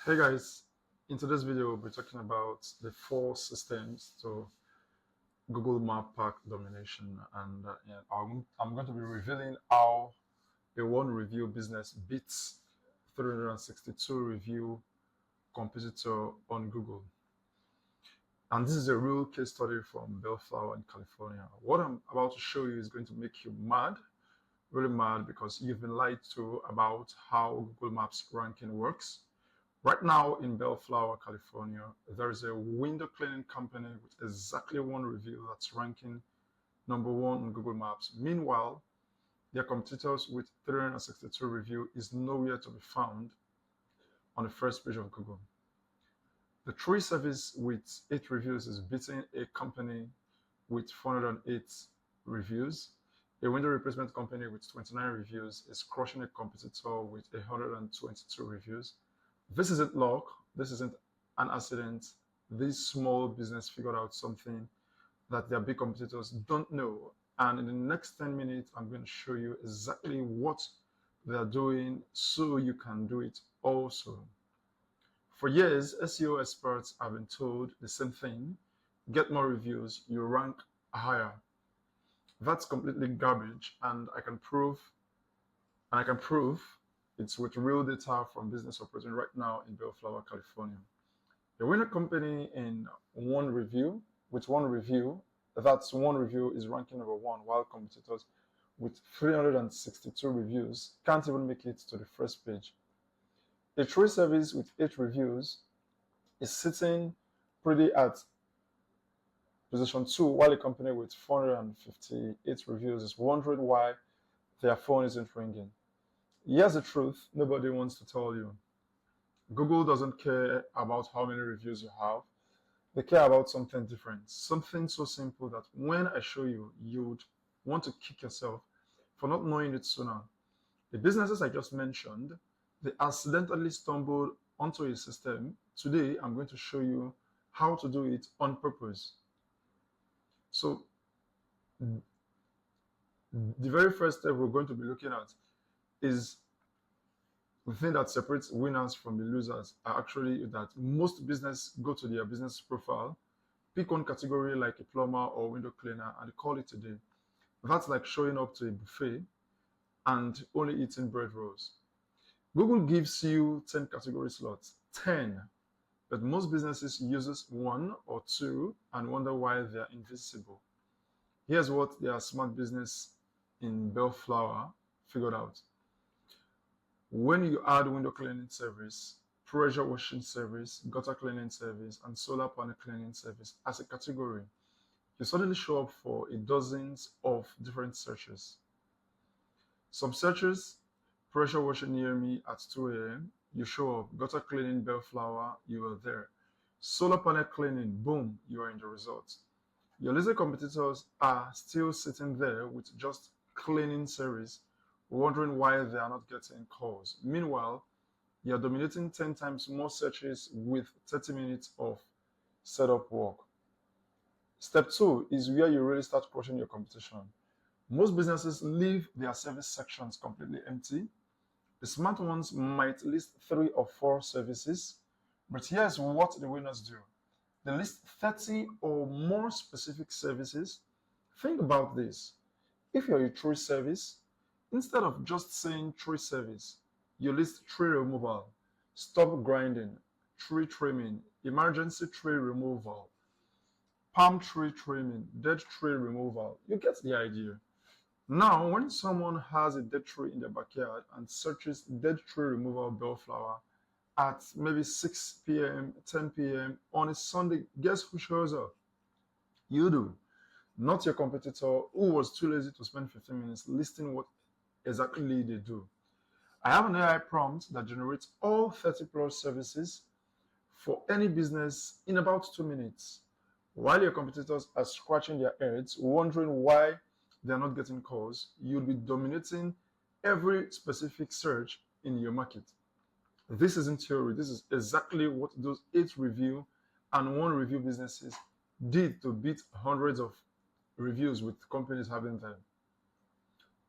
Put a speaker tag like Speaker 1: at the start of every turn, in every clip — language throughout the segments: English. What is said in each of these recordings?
Speaker 1: Hey guys, in today's video we'll be talking about the four systems to Google Map Pack domination, and yeah, I'm going to be revealing how a one review business beats 362 review competitor on Google. And this is a real case study from Bellflower in California. What I'm about to show you is going to make you mad, really mad, because you've been lied to about how Google Maps ranking works. Right now in Bellflower, California, there is a window cleaning company with exactly one review that's ranking number one on Google Maps. Meanwhile, their competitors with 362 review is nowhere to be found on the first page of Google. The tree service with 8 reviews is beating a company with 408 reviews. A window replacement company with 29 reviews is crushing a competitor with 122 reviews. This isn't luck. This isn't an accident. This small business figured out something that their big competitors don't know. And in the next 10 minutes, I'm going to show you exactly what they are doing so you can do it also. For years, SEO experts have been told the same thing. Get more reviews, you rank higher. That's completely garbage, and I can prove it's with real data from business operating right now in Bellflower, California. The winner company in one review, with one review, that's one review is ranking number one, while competitors with 362 reviews can't even make it to the first page. A trade service with 8 reviews is sitting pretty at position 2, while a company with 458 reviews is wondering why their phone isn't ringing. Here's the truth nobody wants to tell you. Google doesn't care about how many reviews you have. They care about something different, something so simple that when I show you, you'd want to kick yourself for not knowing it sooner. The businesses I just mentioned, they accidentally stumbled onto a system. Today, I'm going to show you how to do it on purpose. So, the very first step we're going to be looking at is the thing that separates winners from the losers are actually that most business go to their business profile, pick one category like a plumber or window cleaner, and call it a day. That's like showing up to a buffet and only eating bread rolls. Google gives you 10 category slots, 10, but most businesses uses one or two and wonder why they're invisible. Here's what their smart business in Bellflower figured out. When you add window cleaning service, pressure washing service, gutter cleaning service, and solar panel cleaning service as a category, you suddenly show up for a dozens of different searches. Some searches, pressure washing near me at 2 a.m., you show up. Gutter cleaning Bellflower, you are there. Solar panel cleaning, boom, you are in the results. Your lazy competitors are still sitting there with just cleaning service, wondering why they are not getting calls. Meanwhile, you're dominating 10 times more searches with 30 minutes of setup work. Step 2 is where you really start crushing your competition. Most businesses leave their service sections completely empty. The smart ones might list 3 or 4 services, but here's what the winners do. They list 30 or more specific services. Think about this. If you're a tree service, instead of just saying tree service, you list tree removal, stop grinding, tree trimming, emergency tree removal, palm tree trimming, dead tree removal. You get the idea. Now, when someone has a dead tree in their backyard and searches dead tree removal Bellflower at maybe 6 p.m., 10 p.m. on a Sunday, guess who shows up? You do. Not your competitor who was too lazy to spend 15 minutes listing what exactly they do. I have an AI prompt that generates all 30 plus services for any business in about 2 minutes. While your competitors are scratching their heads, wondering why they're not getting calls, you'll be dominating every specific search in your market. This isn't theory. This is exactly what those 8 review and 1 review businesses did to beat hundreds of reviews with companies having them.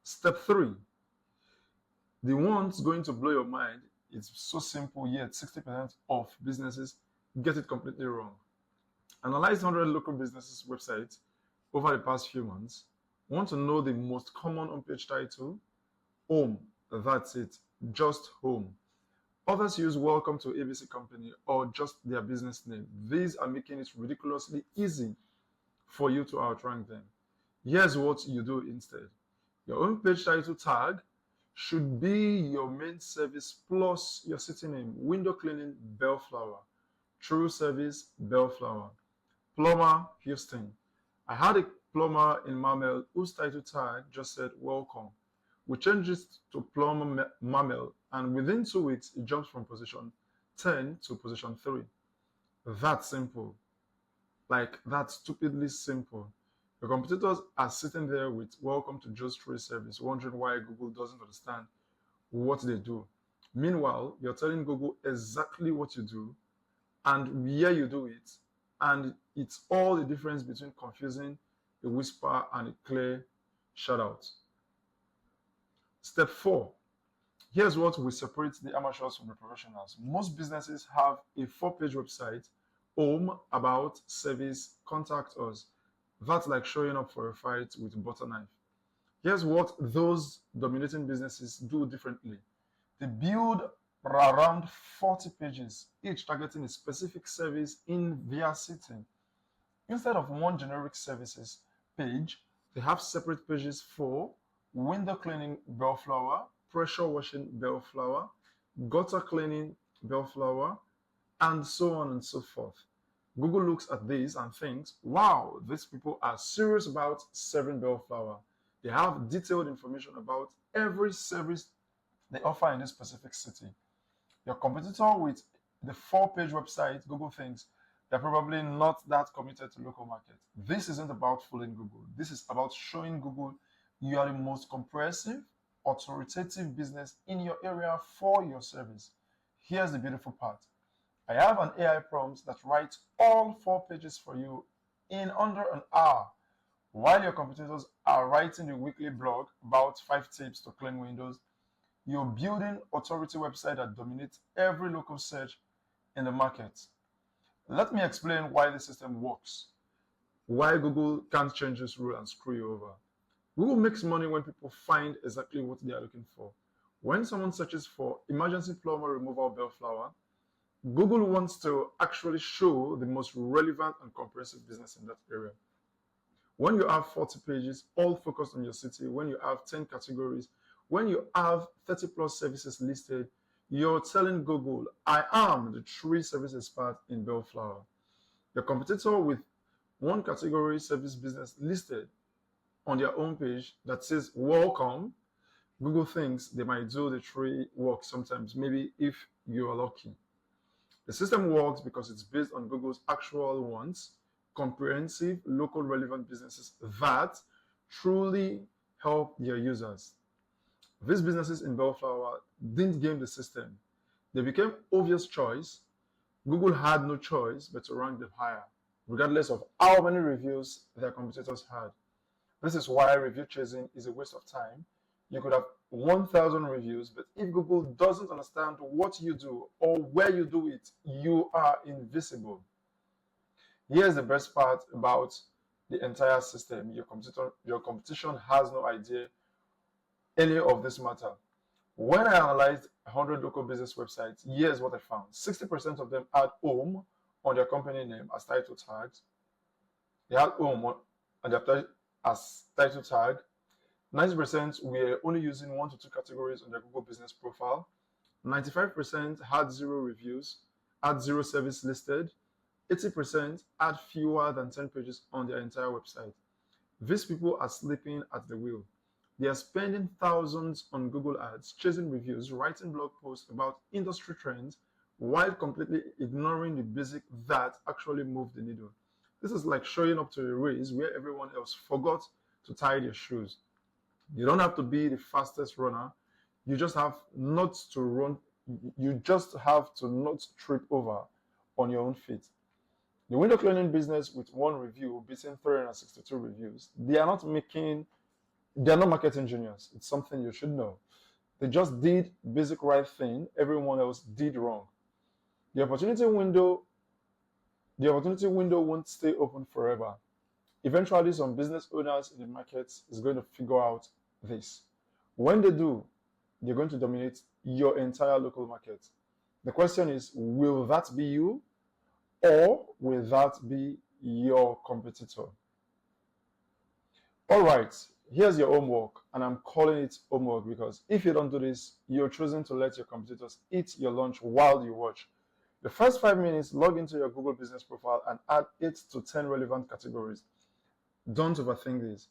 Speaker 1: Step 3. The one's going to blow your mind It's so simple, yet 60% of businesses get it completely wrong. Analyze 100 local businesses' websites over the past few months. Want to know the most common homepage title? Home. That's it. Just home. Others use welcome to ABC company or just their business name. These are making it ridiculously easy for you to outrank them. Here's what you do instead. Your own page title tag should be your main service plus your city name. Window cleaning, Bellflower. True service, Bellflower. Plumber, Houston. I had a plumber in Mamel whose title tag just said welcome. We changed it to Plumber Mamel, and within 2 weeks, it jumps from position 10 to position 3. That's simple. Like, that's stupidly simple. Your competitors are sitting there with welcome to just free service, wondering why Google doesn't understand what they do. Meanwhile, you're telling Google exactly what you do and where you do it, and it's all the difference between confusing a whisper and a clear shout out. Step 4. Here's what will separate the amateurs from the professionals. Most businesses have a 4-page website: home, about, service, contact us. That's like showing up for a fight with a butter knife. Here's what those dominating businesses do differently. They build around 40 pages, each targeting a specific service in their city. Instead of one generic services page, they have separate pages for window cleaning, Bellflower; pressure washing, Bellflower; gutter cleaning, Bellflower, and so on and so forth. Google looks at this and thinks, wow, these people are serious about serving Bellflower. They have detailed information about every service they offer in this specific city. Your competitor with the 4-page website, Google thinks they're probably not that committed to local market. This isn't about fooling Google. This is about showing Google you are the most comprehensive, authoritative business in your area for your service. Here's the beautiful part. I have an AI prompt that writes all 4 pages for you in under an hour, while your competitors are writing a weekly blog about 5 tips to clean windows. You're building authority website that dominates every local search in the market. Let me explain why the system works. Why Google can't change this rule and screw you over. Google makes money when people find exactly what they are looking for. When someone searches for emergency plumber removal Bellflower, Google wants to actually show the most relevant and comprehensive business in that area. When you have 40 pages, all focused on your city, when you have 10 categories, when you have 30 plus services listed, you're telling Google, I am the true service expert in Bellflower. Your competitor with 1 category service business listed on their own page that says welcome, Google thinks they might do the tree work sometimes, maybe if you're lucky. The system works because it's based on Google's actual wants, comprehensive, local relevant businesses that truly help their users. These businesses in Bellflower didn't game the system. They became obvious choice. Google had no choice but to rank them higher, regardless of how many reviews their competitors had. This is why review chasing is a waste of time. You could have 1,000 reviews, but if Google doesn't understand what you do or where you do it, you are invisible. Here's the best part about the entire system. Your competition has no idea any of this matter. When I analyzed 100 local business websites, here's what I found. 60% of them had home on their company name as title tags. They had home on their as title tag. 90% were only using 1 to 2 categories on their Google business profile. 95% had 0 reviews, had 0 service listed. 80% had fewer than 10 pages on their entire website. These people are sleeping at the wheel. They are spending thousands on Google Ads, chasing reviews, writing blog posts about industry trends, while completely ignoring the basic that actually move the needle. This is like showing up to a race where everyone else forgot to tie their shoes. You don't have to be the fastest runner. You just have not to run. You just have to not trip over on your own feet. The window cleaning business with 1 review beating 362 reviews, they are not market engineers. It's something you should know. They just did basic right thing, everyone else did wrong. The opportunity window, the opportunity window won't stay open forever. Eventually, some business owners in the market is going to figure out this. When they do, they're going to dominate your entire local market. The question is, will that be you or will that be your competitor? All right, here's your homework, and I'm calling it homework because if you don't do this, you're choosing to let your competitors eat your lunch while you watch. The first 5 minutes, log into your Google business profile and add 8 to 10 relevant categories. Don't overthink this.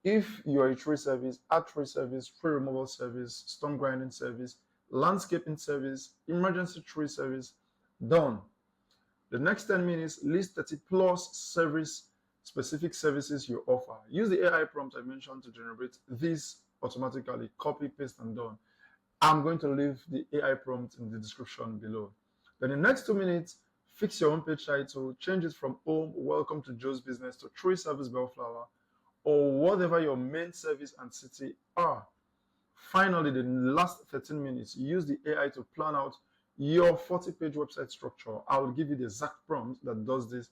Speaker 1: If you're a tree service, add tree service, tree removal service, stone grinding service, landscaping service, emergency tree service. Done. The next 10 minutes, list 30 plus specific services you offer. Use the AI prompt I mentioned to generate this automatically. Copy, paste, and done. I'm going to leave the AI prompt in the description below. Then in the next 2 minutes, fix your homepage title, change it from home, welcome to Joe's business to tree service Bellflower, or whatever your main service and city are. Finally, the last 13 minutes, use the AI to plan out your 40-page website structure. I will give you the exact prompt that does this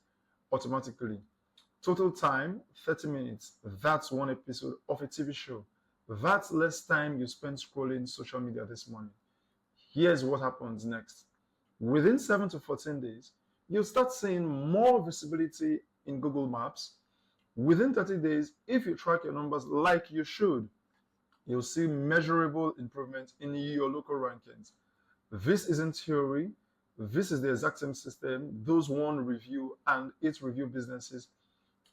Speaker 1: automatically. Total time, 30 minutes. That's one episode of a TV show. That's less time you spend scrolling social media this morning. Here's what happens next. Within 7 to 14 days, you'll start seeing more visibility in Google Maps. Within 30 days, if you track your numbers like you should, you'll see measurable improvement in your local rankings. This isn't theory. This is the exact same system those 1 review and 8 review businesses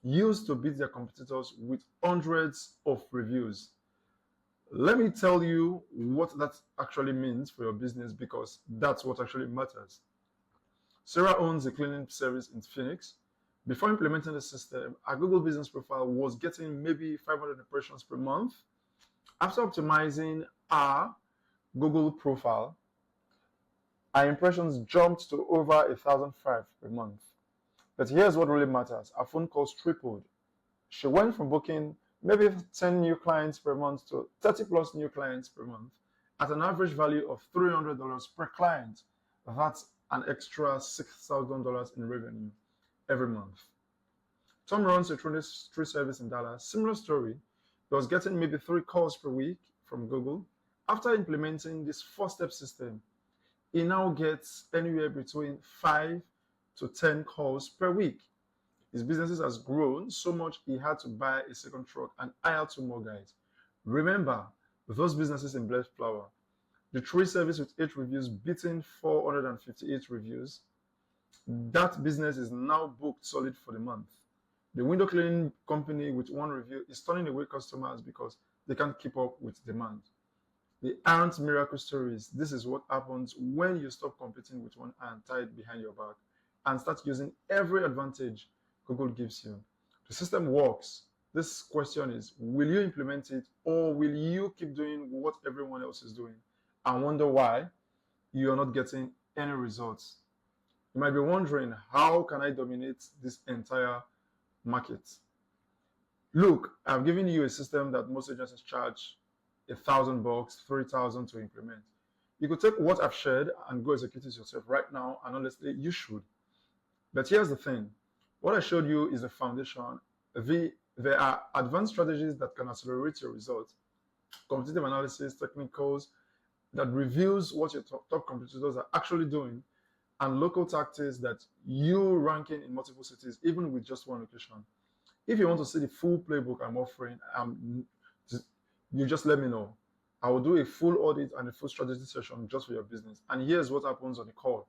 Speaker 1: use to beat their competitors with hundreds of reviews. Let me tell you what that actually means for your business because that's what actually matters. Sarah owns a cleaning service in Phoenix. Before implementing the system, our Google business profile was getting maybe 500 impressions per month. After optimizing our Google profile, our impressions jumped to over 1,005 per month. But here's what really matters. Our phone calls tripled. She went from booking maybe 10 new clients per month to 30 plus new clients per month at an average value of $300 per client. That's an extra $6,000 in revenue every month. Tom runs a tree service in Dallas. Similar story. He was getting maybe 3 calls per week from Google. After implementing this 4-step system, he now gets anywhere between 5 to 10 calls per week. His business has grown so much he had to buy a second truck and hire 2 more guys. Remember, those businesses in Bellflower, the tree service with 8 reviews beating 458 reviews, that business is now booked solid for the month. The window cleaning company with 1 review is turning away customers because they can't keep up with demand. They aren't miracle stories. This is what happens when you stop competing with one hand tied behind your back and start using every advantage Google gives you. The system works. This question is, will you implement it or will you keep doing what everyone else is doing and wonder why you are not getting any results? You might be wondering, how can I dominate this entire market? Look, I've given you a system that most agencies charge $1,000, $3,000 to implement. You could take what I've shared and go execute it yourself right now, and honestly, you should. But here's the thing. What I showed you is the foundation. There are advanced strategies that can accelerate your results, competitive analysis, technicals that reveals what your top competitors are actually doing, and local tactics that you ranking in multiple cities, even with just 1 location. If you want to see the full playbook I'm offering, you just let me know. I will do a full audit and a full strategy session just for your business. And here's what happens on the call.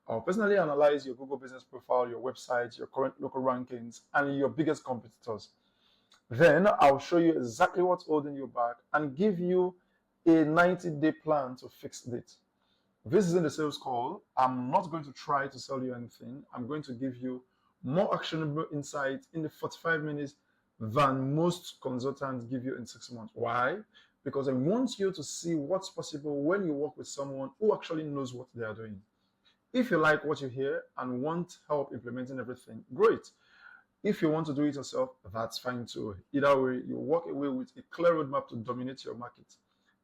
Speaker 1: I'll personally analyze your Google business profile, your website, your current local rankings, and your biggest competitors. Then I'll show you exactly what's holding you back and give you a 90-day plan to fix it. This isn't a sales call. I'm not going to try to sell you anything. I'm going to give you more actionable insight in the 45 minutes than most consultants give you in 6 months. Why? Because I want you to see what's possible when you work with someone who actually knows what they are doing. If you like what you hear and want help implementing everything, great. If you want to do it yourself, that's fine too. Either way, you walk away with a clear roadmap to dominate your market.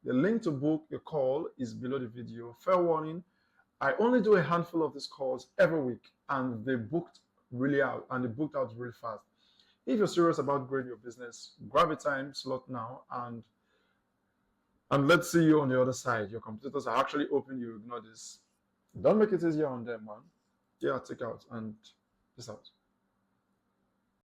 Speaker 1: The link to book a call is below the video. Fair warning, I only do a handful of these calls every week, and they booked really fast. If you're serious about growing your business, grab a time slot now, and let's see you on the other side. Your competitors are actually hoping you ignore this. Don't make it easier on them, man. Yeah, take out and peace out.